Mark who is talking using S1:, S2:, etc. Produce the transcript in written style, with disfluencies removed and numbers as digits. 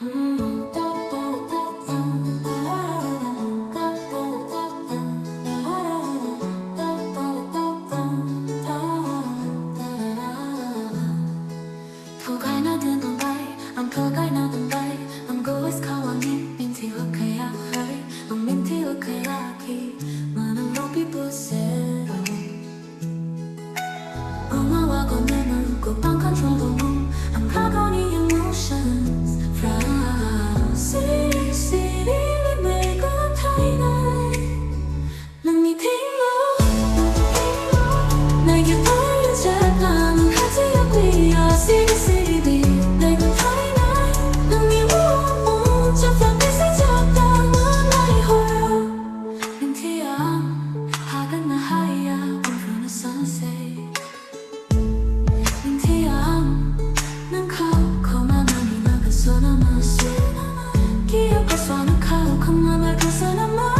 S1: ผู้ใครน่าเดินตรงไปอำเภอใกล้น่าเดินไปอำเภอเวสเขาว่ามีมินที่ว่าเคยอยากให้ต้องมินที่ว่าเคยรักที่มานั่งรอพี่ผู้เสีย엄마와 건너는 꽃빵 컨트롤 I'm 가거니 emotions From Siri Siri we make a tiny 넌 네 핑로 내게 알려줘 나는 하지 않고야 Siri Siri 내가 tiny 넌네 우웅 저 fantasy 잡다 넌 나의 horror 민티야 하간 나 하이야 One from the sunset 기억할 수 없는 가혹한 맘을 벗어나